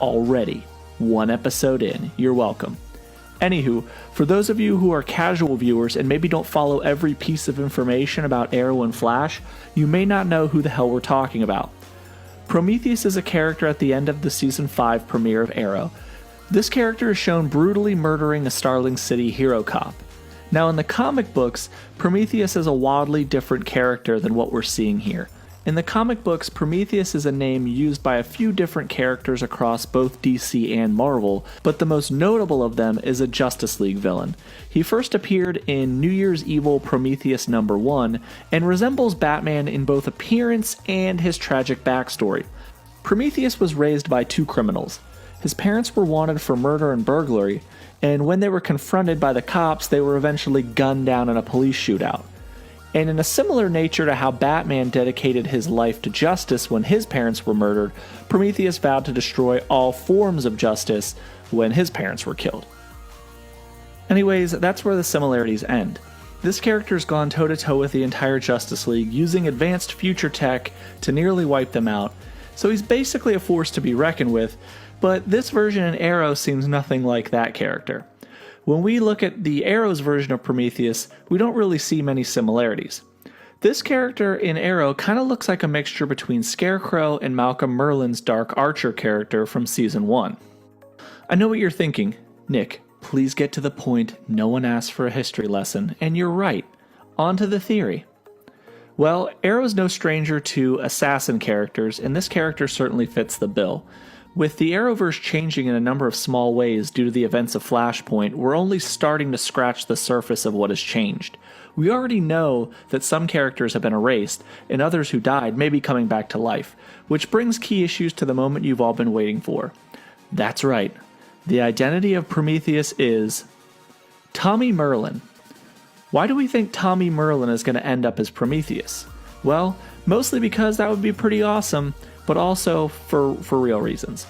already. One episode in. You're welcome. Anywho, for those of you who are casual viewers and maybe don't follow every piece of information about Arrow and Flash, you may not know who the hell we're talking about. Prometheus is a character at the end of the Season 5 premiere of Arrow. This character is shown brutally murdering a Starling City hero cop. Now in the comic books, Prometheus is a wildly different character than what we're seeing here. In the comic books, Prometheus is a name used by a few different characters across both DC and Marvel, but the most notable of them is a Justice League villain. He first appeared in New Year's Evil Prometheus #1 and resembles Batman in both appearance and his tragic backstory. Prometheus was raised by two criminals. His parents were wanted for murder and burglary, and when they were confronted by the cops, they were eventually gunned down in a police shootout. And in a similar nature to how Batman dedicated his life to justice when his parents were murdered, Prometheus vowed to destroy all forms of justice when his parents were killed. Anyways, that's where the similarities end. This character's gone toe-to-toe with the entire Justice League, using advanced future tech to nearly wipe them out, so he's basically a force to be reckoned with, but this version in Arrow seems nothing like that character. When we look at the Arrow's version of Prometheus, we don't really see many similarities. This character in Arrow kind of looks like a mixture between Scarecrow and Malcolm Merlyn's Dark Archer character from Season 1. I know what you're thinking. Nick, please get to the point, no one asked for a history lesson, and you're right. On to the theory. Well, Arrow's no stranger to assassin characters, and this character certainly fits the bill. With the Arrowverse changing in a number of small ways due to the events of Flashpoint, we're only starting to scratch the surface of what has changed. We already know that some characters have been erased, and others who died may be coming back to life, which brings key issues to the moment you've all been waiting for. That's right. The identity of Prometheus is Tommy Merlyn. Why do we think Tommy Merlyn is going to end up as Prometheus? Well, mostly because that would be pretty awesome, but also for real reasons.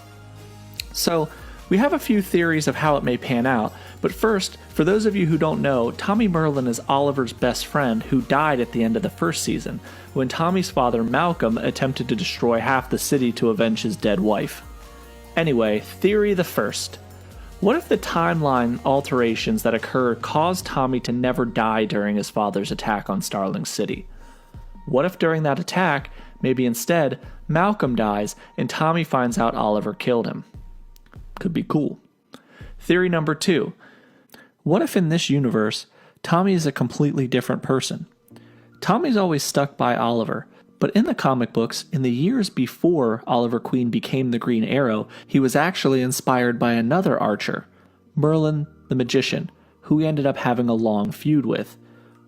So, we have a few theories of how it may pan out, but first, for those of you who don't know, Tommy Merlyn is Oliver's best friend who died at the end of the first season, when Tommy's father Malcolm attempted to destroy half the city to avenge his dead wife. Anyway, theory the first. What if the timeline alterations that occurred caused Tommy to never die during his father's attack on Starling City? What if during that attack, maybe instead, Malcolm dies and Tommy finds out Oliver killed him? Could be cool. Theory number 2. What if in this universe, Tommy is a completely different person? Tommy's always stuck by Oliver, but in the comic books, in the years before Oliver Queen became the Green Arrow, he was actually inspired by another archer, Merlin the Magician, who he ended up having a long feud with.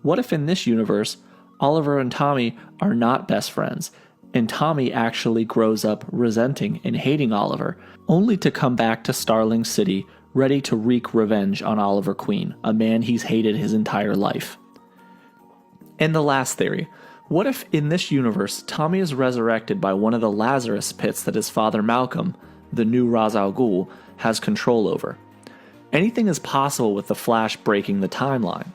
What if in this universe, Oliver and Tommy are not best friends, and Tommy actually grows up resenting and hating Oliver, only to come back to Starling City ready to wreak revenge on Oliver Queen, a man he's hated his entire life? And the last theory, what if in this universe Tommy is resurrected by one of the Lazarus pits that his father Malcolm, the new Ra's al Ghul, has control over? Anything is possible with the Flash breaking the timeline.